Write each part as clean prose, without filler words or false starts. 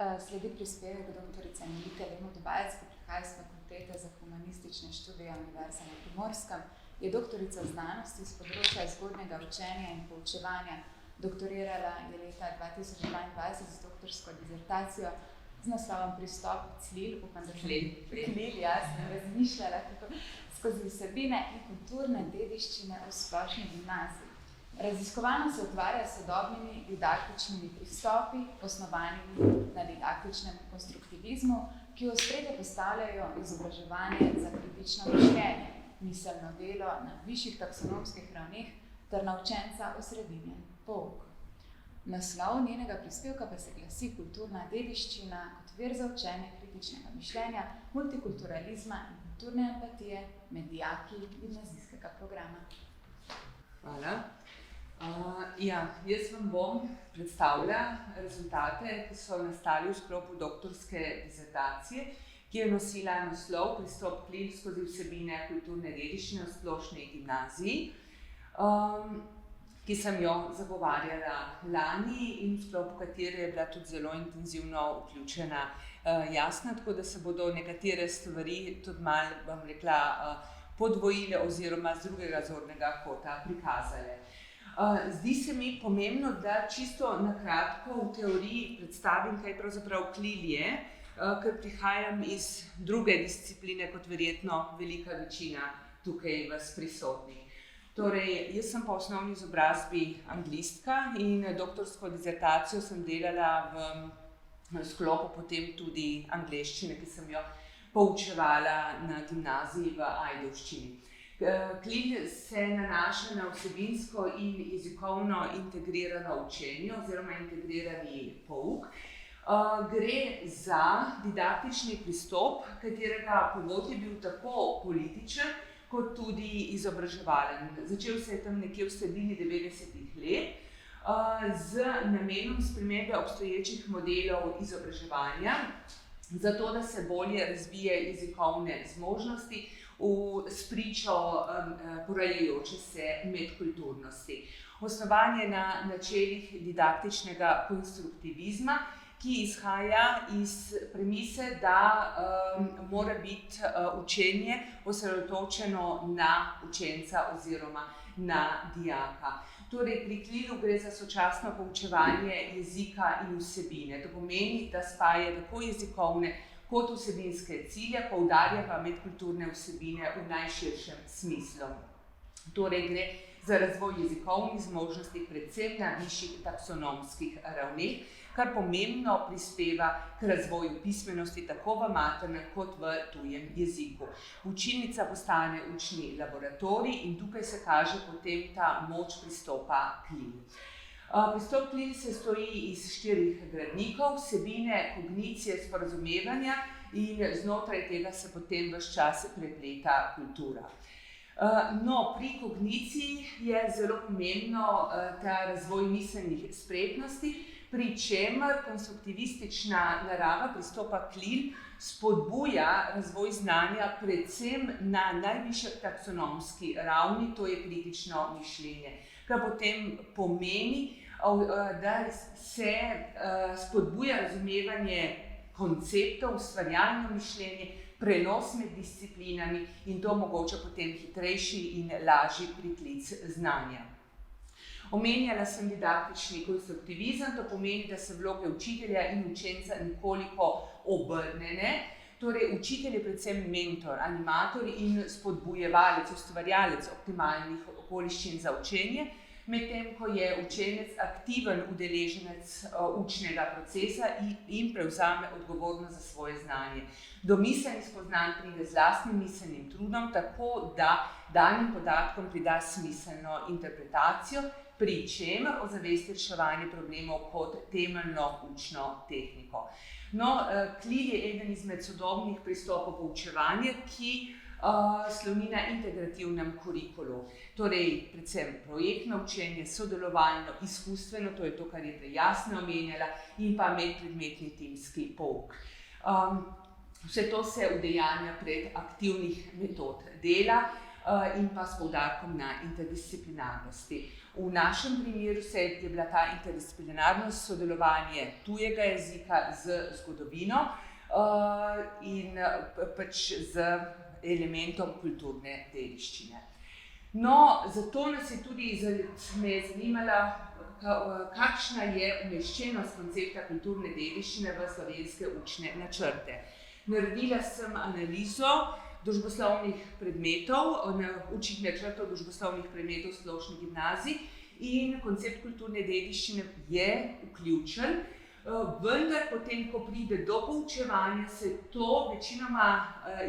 Sledi prispevek doktorice Melite Lemot-Bajec, ki prihaja z Fakultete za humanistične študije Univerze na Primorskem. Je doktorica znanosti z področja zgodnjega učenja in poučevanja. Doktorirala je leta 2022 z doktorsko disertacijo z naslovom Pristop CLIL, upam, da CLIL, jasno, razmišljala skozi vsebine in kulturne dediščine v splošni gimnaziji. Raziskovalno se ukvarja s sodobnimi didaktičnimi pristopi, osnovanimi na didaktičnem konstruktivizmu, ki v ospredje postavljajo izobraževanje za kritično mišljenje, miselno delo na višjih taksonomskih ravneh ter na učenca osredinjen pouk. Naslov njenega prispevka pa se glasi Kulturna dediščina kot vir za učenje kritičnega mišljenja, multikulturalizma in kulturne empatije med dijaki gimnazijskega programa. Hvala. Jaz vam bom predstavila rezultate, ki so nastali v sklopu doktorske disertacije, ki je nosila naslov Pristop CLIL skozi vsebine kulturne dediščine v splošni gimnaziji, ki sem jo zagovarjala lani in v sklopu katere je bila tudi zelo intenzivno vključena Jasna, tako da se bodo nekatere stvari tudi malo, bom rekla, podvojile oziroma z drugega zornega kota prikazale. Zdi se mi pomembno, da čisto na kratko v teoriji predstavim, kaj pravzaprav CLIL je, ker prihajam iz druge discipline, kot verjetno velika večina tukaj vas prisotnih. Torej, jaz sem po osnovni izobrazbi anglistka in doktorsko disertacijo sem delala v sklopu potem tudi angleščine, ki sem jo poučevala na gimnaziji v Ajdovščini. CLIL se nanaša na vsebinsko in jezikovno integrirano učenje oziroma integrirani pouk. Gre za didaktični pristop, katerega povod je bil tako političen kot tudi izobraževalen. Začel se je tam nekje v sredini 90-ih let z namenom spremembe obstoječih modelov izobraževanja, zato da se bolje razvije jezikovne zmožnosti spričo porajajoče se medkulturnosti. Osnovan je na načelih didaktičnega konstruktivizma, ki izhaja iz premise, da mora biti učenje osredotočeno na učenca oziroma na dijaka. Torej, pri CLIL-u gre za sočasno poučevanje jezika in vsebine. To pomeni, da spaja tako jezikovne kot vsebinske cilje, poudarja pa medkulturne vsebine v najširšem smislu. Torej, gre za razvoj jezikovnih zmožnosti, predvsem na višjih taksonomskih ravneh, kar pomembno prispeva k razvoju pismenosti tako v maternem kot v tujem jeziku. Učilnica postane učni laboratorij in tukaj se kaže potem ta moč pristopa CLIL. Pristop CLIL se stoji iz 4 gradnikov, vsebine, kognicije, sporazumevanja in znotraj tega se potem ves čas prepleta kultura. No, pri kogniciji je zelo pomembno ta razvoj miselnih spretnosti, pri čemer konstruktivistična narava pristopa CLIL spodbuja razvoj znanja predvsem na najvišji taksonomski ravni, to je kritično mišljenje, kar potem pomeni, da se spodbuja razumevanje konceptov, ustvarjalno mišljenje, prenos med disciplinami in to omogoča potem hitrejši in lažji priklic znanja. Omenjala sem didaktični konstruktivizem, to pomeni, da se vloge učitelja in učenca nekoliko obrnjene. Torej, učitelj je predvsem mentor, animator in spodbujevalec, ustvarjalec optimalnih okoliščin za učenje, medtem ko je učenec aktiven udeleženec učnega procesa in prevzame odgovornost za svoje znanje. Do miselnih spoznanj pride z lastnim miselnim trudom, tako da danim podatkom prida smiselno interpretacijo, pri čemer ozavesti reševanje problemov kot temeljno učno tehniko. No, CLIL je eden izmed sodobnih pristopov poučevanja, ki sloni na integrativnem kurikulu. Torej, predvsem projektno učenje, sodelovalno, izkustveno, to je to, kar je Jasna omenjala, in pa medpredmetni timski pouk. Vse to se udejanja prek aktivnih metod dela, in pa s poudarkom na interdisciplinarnosti. V našem primeru je bila ta interdisciplinarnost sodelovanje tujega jezika z zgodovino in pač z elementom kulturne dediščine. No, zato nas je tudi me zanimala, kakšna je umeščenost koncepta kulturne dediščine v slovenske učne načrte. Naredila sem analizo družboslovnih predmetov, učnih načrtov družboslovnih predmetov splošnih gimnazij in koncept kulturne dediščine je vključen, vendar potem, ko pride do poučevanja, se to večinoma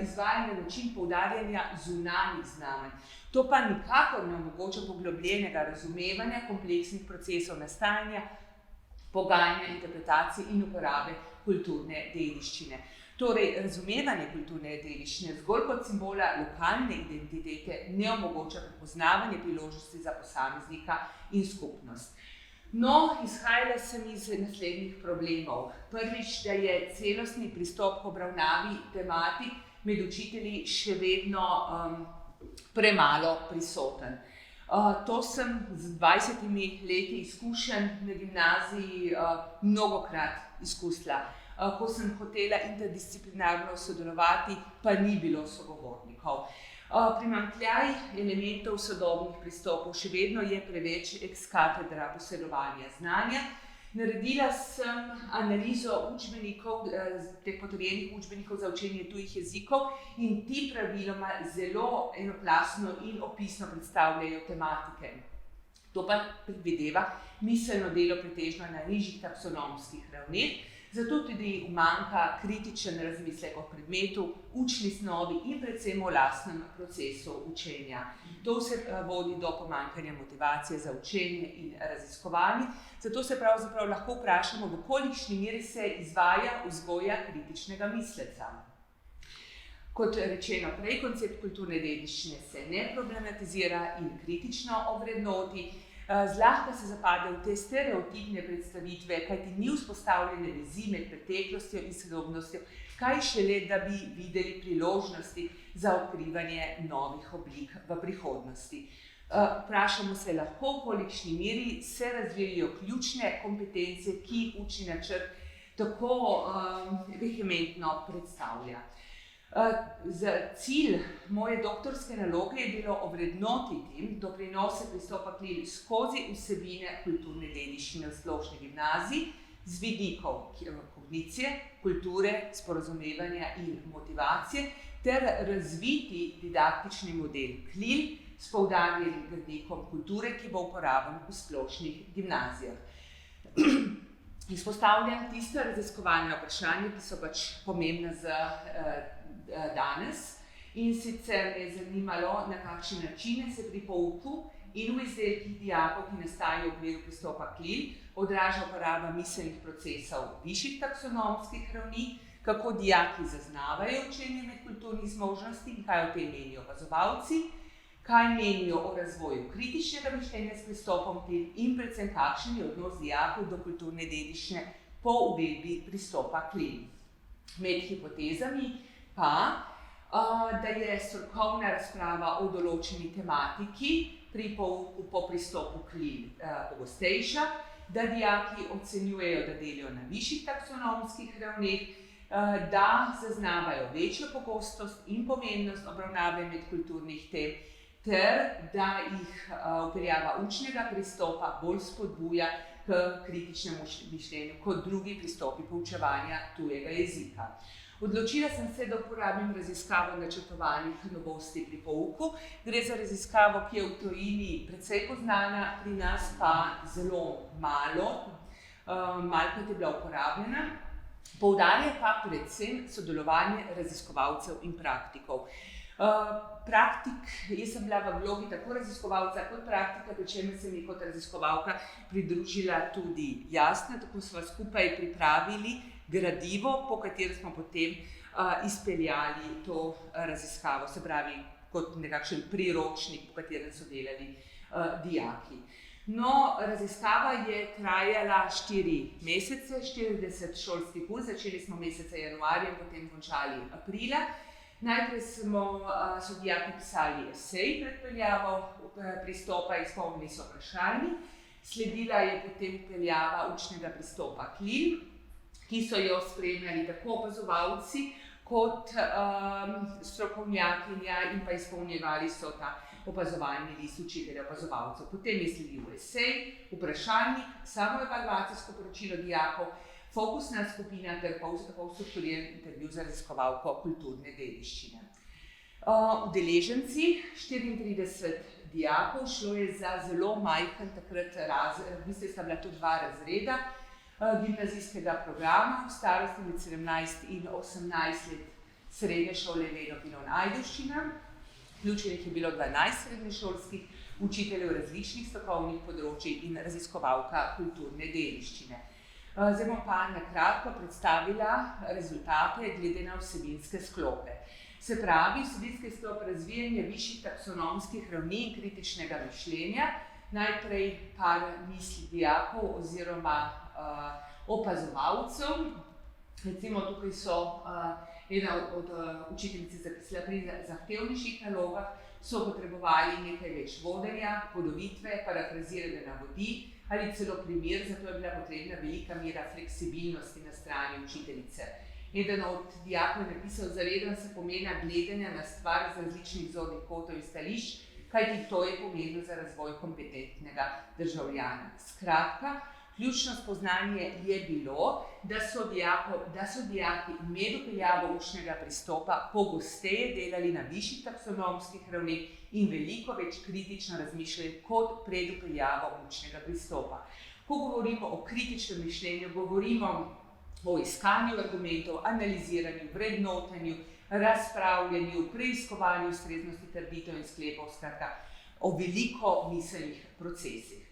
izvaja na način poudarjanja zunanjih znamenj. To pa nikakor ne omogoča poglobljenega razumevanja kompleksnih procesov nastajanja, pogajanja, interpretacije in uporabe kulturne dediščine. Torej, razumevanje kulturne dediščine zgolj kot simbola lokalne identitete ne omogoča prepoznavanje priložnosti za posameznika in skupnost. No, izhajala sem iz naslednjih problemov. Prvič, da je celostni pristop k obravnavi tematik med učitelji še vedno premalo prisoten. To sem z 20 leti izkušenj na gimnaziji mnogokrat izkusila. Ko sem hotela interdisciplinarno sodelovati, pa ni bilo sogovornikov. Primanjkljaj elementov sodobnih pristopov še vedno je preveč ex cathedra posedovanja znanja. Naredila sem analizo učbenikov, teh potrjenih učbenikov za učenje tujih jezikov in ti praviloma zelo enoplasno in opisno predstavljajo tematike. To pa predvideva miselno delo pretežno na nižjih taksonomskih ravneh, zato tudi umanjka kritičen razmislek o predmetu, učni snovi in predvsem o lastnem procesu učenja. To se vodi do pomanjkanja motivacije za učenje in raziskovanje, zato se pravzaprav lahko vprašamo, v kolikšni meri se izvaja vzgoja kritičnega misleca. Kot rečeno prej, koncept kulturne dediščine se ne problematizira in kritično ovrednoti, zlahka se zapade v te stereotipne predstavitve, kajti ni vzpostavljene vezi med preteklostjo in sodobnostjo, kaj šele, da bi videli priložnosti za odkrivanje novih oblik v prihodnosti. Vprašamo se lahko, v kolikšni meri se razvijajo ključne kompetence, ki jih učni načrt tako vehementno predstavlja. Cilj moje doktorske naloge je bilo ovrednotiti doprinose pristopa k Lili skozi vsebine kulturne dediščine v splošni gimnaziji z vidikov kognicije, kulture, sporazumevanja in motivacije ter razviti didaktični model KLIL s poudarjenim vidikom kulture, ki bo uporaben v splošnih gimnazijah. Izpostavljam tiste raziskovalne vprašanja, ki so pač pomembne za danes, in sicer me je zanimalo, na kakšne načine se pri pouku in v izdelkih dijakov, ki nastajajo v okviru pristopa KLIL, odraža uporaba miselnih procesov višjih taksonomskih ravni, kako dijaki zaznavajo učenje medkulturnih zmožnosti in kaj o tem menijo opazovalci, kaj menijo o razvoju kritičnega mišljenja s pristopom KLIL in predvsem kakšen je odnos dijakov do kulturne dediščine po uvedbi pristopa KLIL. Med hipotezami pa, da je strokovna razprava o določeni tematiki pri pouku po pristopu KLIL pogostejša, da dijaki ocenjujejo, da delijo na višjih taksonomskih ravneh, da zaznavajo večjo pogostost in pomembnost obravnave medkulturnih tem, ter da jih vpeljava učnega pristopa bolj spodbuja k kritičnemu mišljenju kot drugi pristopi poučevanja tujega jezika. Odločila sem se, da uporabim raziskavo načrtovanih novosti pri pouku. Gre za raziskavo, ki je v tujini precej poznana, pri nas pa zelo malokrat je bila uporabljena. Poudarja pa predvsem sodelovanje raziskovalcev in praktikov. Jaz sem bila v vlogi tako raziskovalca kot praktika, pri čemer se mi kot raziskovalka pridružila tudi Jasna, tako smo skupaj pripravili gradivo, po katero smo potem izpeljali to raziskavo, se pravi kot nekakšen priročnik, po katerem so delali dijaki. No, raziskava je trajala 4 mesece, 40 šolskih ur, začeli smo meseca januarja in potem končali aprila. Najprej so dijaki pisali esej pred peljavo pristopa, izpolnili so vprašalnik, sledila je potem peljava učnega pristopa KLIN, ki so jo spremljali tako opazovalci kot strokovnjakinja in pa izpolnjevali so ta opazovalni list učitelja opazovalcev. Potem je sledil esej, vprašalnik, samoevalvacijsko poročilo dijakov, fokusna skupina ter polstrukturiran intervju z raziskovalko kulturne dediščine. Udeleženci, 34 dijakov, šlo je za zelo majhen takrat razred, v bistvu sta bila to 2 razreda gimnazijskega programa, v starosti med 17 in 18 let srednje šole Leno Pilon Ajdovščina. Vključenih je bilo 12 srednješolskih učiteljev različnih strokovnih področij in raziskovalka kulturne dediščine. Zdaj bom pa na kratko predstavila rezultate glede na vsebinske sklope. Se pravi, vsebinski sklop razvijanja višjih taksonomskih ravni in kritičnega mišljenja. Najprej par misli dijakov oziroma opazovalcev. Recimo tukaj so ena od učiteljic zapisala pri zahtevnejših nalogah, so potrebovali nekaj več vodenja, podobitve, parafrazirane navodil ali celo primer, zato je bila potrebna velika mera fleksibilnosti na strani učiteljice. Eden od dijakov je napisal: zavedam se pomena gledanja na stvar z različnih zornih kotov in stališč, kajti to je pomembno za razvoj kompetentnega državljana. Skratka, ključno spoznanje je bilo, da so dijaki med vpeljavo učnega pristopa pogosteje delali na višjih taksonomskih ravneh in veliko več kritično razmišljali kot pred vpeljavo učnega pristopa. Ko govorimo o kritičnem mišljenju, govorimo o iskanju argumentov, analiziranju, vrednotenju, razpravljanju, preiskovanju ustreznosti trditev in sklepov, skratka, o veliko miselnih procesih.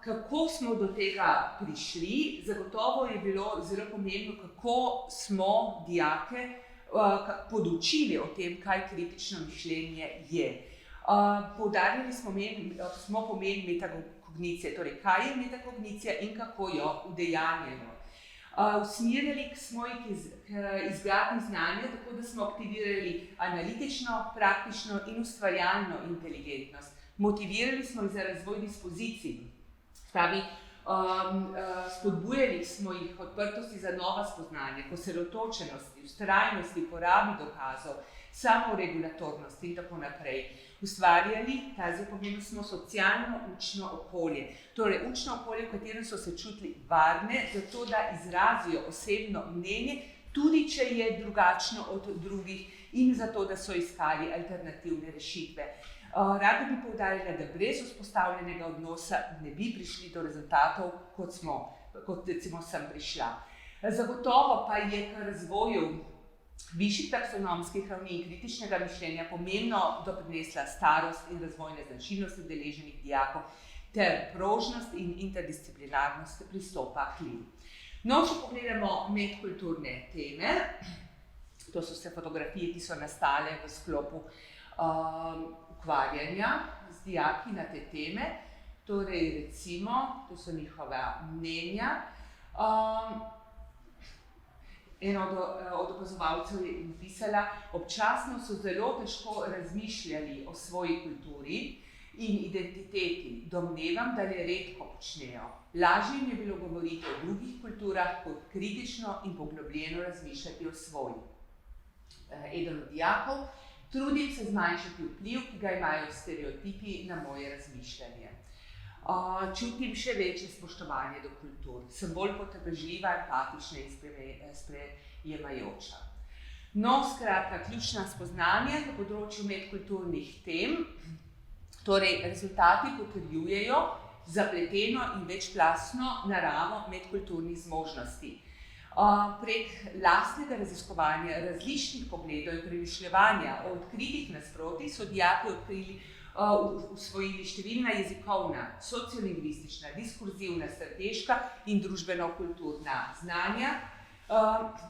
Kako smo do tega prišli? Zagotovo je bilo zelo pomembno, kako smo dijake podučili o tem, kaj kritično mišljenje je. Poudarjali smo pomen metakognicije, torej kaj je metakognicija in kako jo udejanjamo. Usmerjali smo jih k izgradnji znanja, tako da smo aktivirali analitično, praktično in ustvarjalno inteligentnost. Motivirali smo jih za razvoj dispozicij, pravi, spodbujali smo jih odprtosti za nova spoznanja, osredotočenosti, vztrajnosti, porabi dokazov, samoregulatornosti in tako naprej. Ustvarjali, ta zdaj pomembno, smo socialno učno okolje, torej učno okolje, v katerem so se čutili varne, zato da izrazijo osebno mnenje, tudi če je drugačno od drugih, in zato da so iskali alternativne rešitve. Rada bi poudarila, da brez vzpostavljenega odnosa ne bi prišli do rezultatov, kot recimo sem prišla. Zagotovo pa je k razvoju višjih taksonomskih ravni in kritičnega mišljenja pomembno doprinesla starost in razvojne značilnosti udeleženih dijakov ter prožnost in interdisciplinarnost pristopa KLIN. No, če pogledamo medkulturne teme, to so vse fotografije, ki so nastale v sklopu ukvarjanja z dijaki na te teme, torej recimo, to so njihova mnenja. Ena od opazovalcev je napisala: občasno so zelo težko razmišljali o svoji kulturi in identiteti. Domnevam, da le redko počnejo. Lažje jim je bilo govoriti o drugih kulturah, kot kritično in poglobljeno razmišljati o svoji. Eden od dijakov: trudim se zmanjšati vpliv, ki ga imajo stereotipi na moje razmišljanje. Čutim še večje spoštovanje do kultur. Sem bolj potrpežljiva, empatična in sprejemajoča. No, skratka, ključna spoznanja na področju medkulturnih tem, torej rezultati potrjujejo zapleteno in večplastno naravo medkulturnih zmožnosti. Prek lastnega raziskovanja različnih pogledov in premišljevanja o odkritih nasprotjih so dijaki usvojili številna jezikovna, sociolingvistična, diskurzivna, strateška in družbeno-kulturna znanja.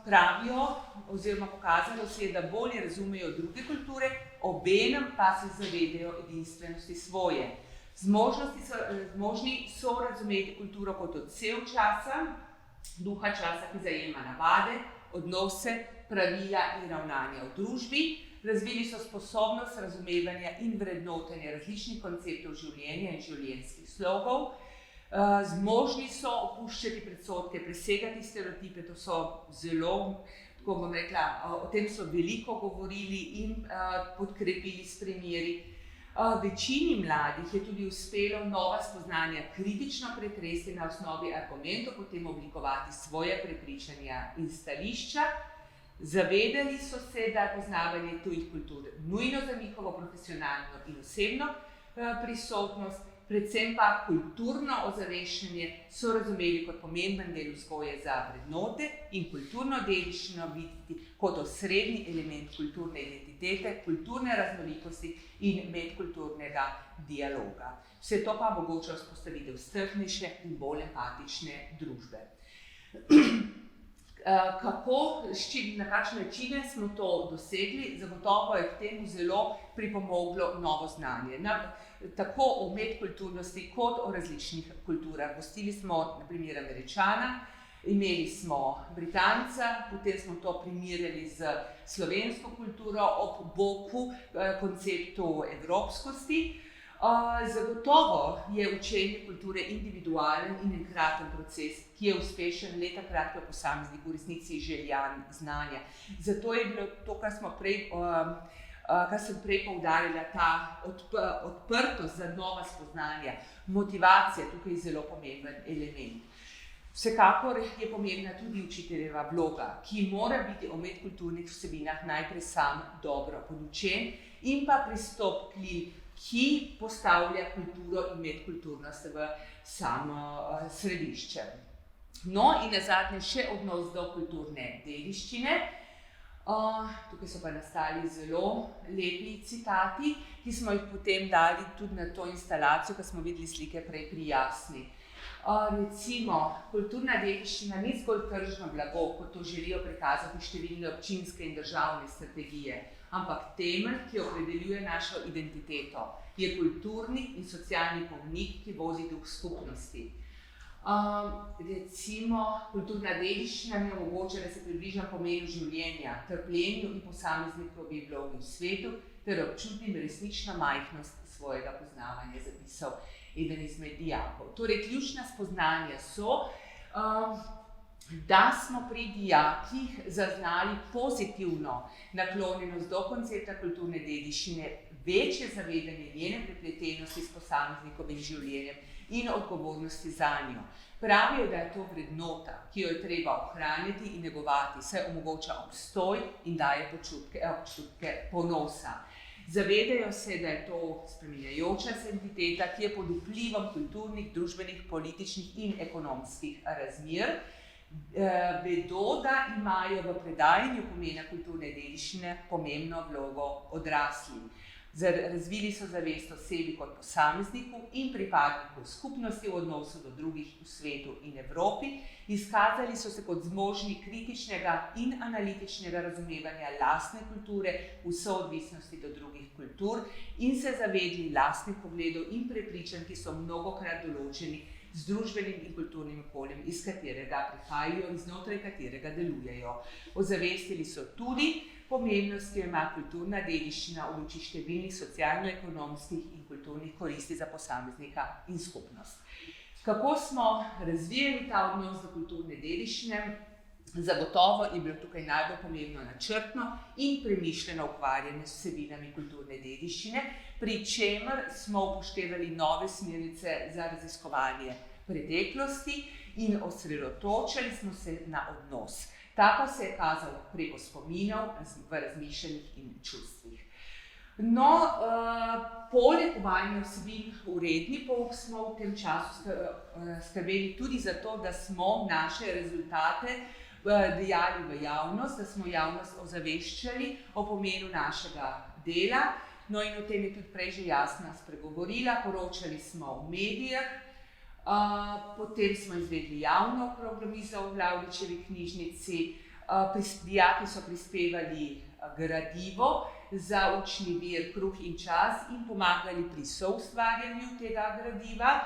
Pravijo oziroma pokazalo se je, da bolje razumejo druge kulture, obenem pa se zavedajo edinstvenosti svoje. Zmožni so razumeti kulturo kot odsev časa, duha časa, ki zajema navade, odnose pravila in ravnanja v družbi, razvili so sposobnost razumevanja in vrednotenja različnih konceptov življenja in življenjskih slogov, zmožni so opuščati predsodke, presegati stereotipe, to so zelo, tako bom rekla, o tem so veliko govorili in podkrepili s primeri. Večini mladih je tudi uspelo nova spoznanja kritično pretresti na osnovi argumentov, potem oblikovati svoje prepričanja in stališča. Zavedali so se, da je poznavanje tujih kultur nujno za njihovo profesionalno in osebno prisotnost, predvsem pa kulturno ozaveščanje so razumeli kot pomemben del vzgoje za vrednote in kulturno dediščino videti kot osrednji element kulturne identitete, kulturne raznolikosti in medkulturnega dialoga. Vse to pa omogoča vzpostavitev strpnejše in bolj empatične družbe. Kako, na kakšne načine smo to dosegli? Zagotovo je k temu zelo pripomoglo novo znanje. Tako o medkulturnosti kot o različnih kulturah. Gostili smo na primer Američana, imeli smo Britanca, potem smo to primerjali z slovensko kulturo ob boku konceptu evropskosti. Zagotovo je učenje kulture individualen in enkraten proces, ki je uspešen le takrat, ko je posameznik v resnici željan znanja. Zato je bilo to, kar sem prej poudarila, ta odprtost za nova spoznanja, motivacija tukaj zelo pomemben element. Vsekakor je pomembna tudi učiteljeva vloga, ki mora biti o medkulturnih vsebinah najprej sam dobro podučen in pa pristopil, ki postavlja kulturo in medkulturnost v samo središče. No in nazadnje še odnos do kulturne dediščine. Tukaj so pa nastali zelo lepi citati, ki smo jih potem dali tudi na to instalacijo, ko smo videli slike prej pri Jasni. Recimo, kulturna dediščina ni zgolj tržno blago, kot to želijo prikazati številne občinske in državne strategije, ampak temelj, ki opredeljuje našo identiteto, je kulturni in socialni povnik, ki vozi duh skupnosti. Recimo, kulturna dediščina mi omogoča, da se približam pomenu življenja, trpljenju in posameznikovi vlogi v svetu, ter občutim resnično majhnost svojega poznavanja, zapisal eden izmed dijakov. Torej, ključna spoznanja so, da smo pri dijakih zaznali pozitivno naklonjenost do koncepta kulturne dediščine, večje zavedanje njene prepletenosti s posameznikovim življenjem in odgovornosti zanjo. Pravijo, da je to vrednota, ki jo je treba ohraniti in negovati, saj omogoča obstoj in daje občutke ponosa. Zavedajo se, da je to spreminjajoča se entiteta, ki je pod vplivom kulturnih, družbenih, političnih in ekonomskih razmer. Vedo, da imajo v predajanju pomena kulturne dediščine pomembno vlogo odraslih. Razvili so zavest o sebi kot posamezniku in pripadniku skupnosti v odnosu do drugih v svetu in Evropi. Izkazali so se kot zmožni kritičnega in analitičnega razumevanja lastne kulture v soodvisnosti do drugih kultur in se zavedli lastnih pogledov in prepričanj, ki so mnogokrat določeni z družbenim in kulturnim okoljem, iz katerega prihajajo in znotraj katerega delujejo. Ozavestili so tudi pomembnost, ki jo ima kulturna dediščina v luči številnih socialno-ekonomskih in kulturnih koristi za posameznika in skupnost. Kako smo razvijali ta odnos do kulturne dediščine? Zagotovo je bilo tukaj najbolj pomembno načrtno in premišljeno ukvarjanje s vsebinami kulturne dediščine, pri čemer smo upoštevali nove smernice za raziskovanje preteklosti in osredotočali smo se na odnos. Ta pa se je kazal preko spominov v razmišljanjih in čustvih. No, poleg uvajanja vsebin v redni pouk smo v tem času skrbeli tudi za to, da smo naše rezultate dejali v javnost, da smo javnost ozaveščali o pomenu našega dela. No in o tem je tudi prej že Jasna spregovorila, poročali smo v medijih, potem smo izvedli javno okroglo mizo v Lavričevi knjižnici, dijaki so prispevali gradivo za učni vir Kruh in čas in pomagali pri soustvarjanju tega gradiva.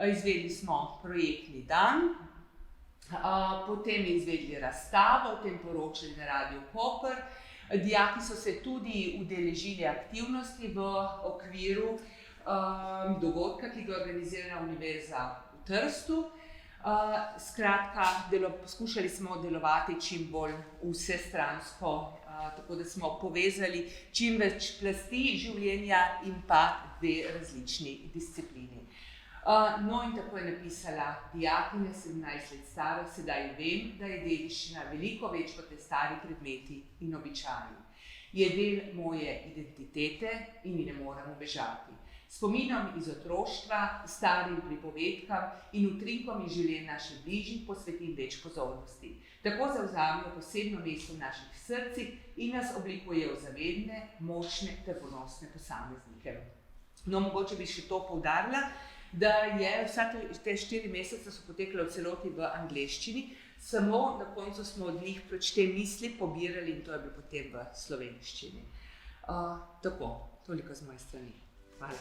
Izvedli smo projektni dan, Potem izvedli razstavo, o tem poročali na Radiu Koper. Dijaki so se tudi udeležili aktivnosti v okviru dogodka, ki ga organizira Univerza v Trstu. Skratka, poskušali smo delovati čim bolj vsestransko, tako da smo povezali čim več plasti življenja in pa dve različni disciplini. No, in tako je napisala dijakinja, 17 let stara: sedaj vem, da je dediščina veliko več kot le stari predmeti in običaji. Je del moje identitete in mi ne morem ubežati. Spominom iz otroštva, starim pripovedkam in utrinkom iz življenja naših bližnjih posvetim več pozornosti. Tako zavzamejo posebno mesto v naših srcih in nas oblikujejo v zavedne, močne ter ponosne posameznike. No, mogoče bi še to poudarila, da je te 4 mesece so potekale v celoti v angleščini, samo na koncu smo od njih te misli pobirali in to je bilo potem v slovenščini. Tako, toliko z moje strani. Hvala.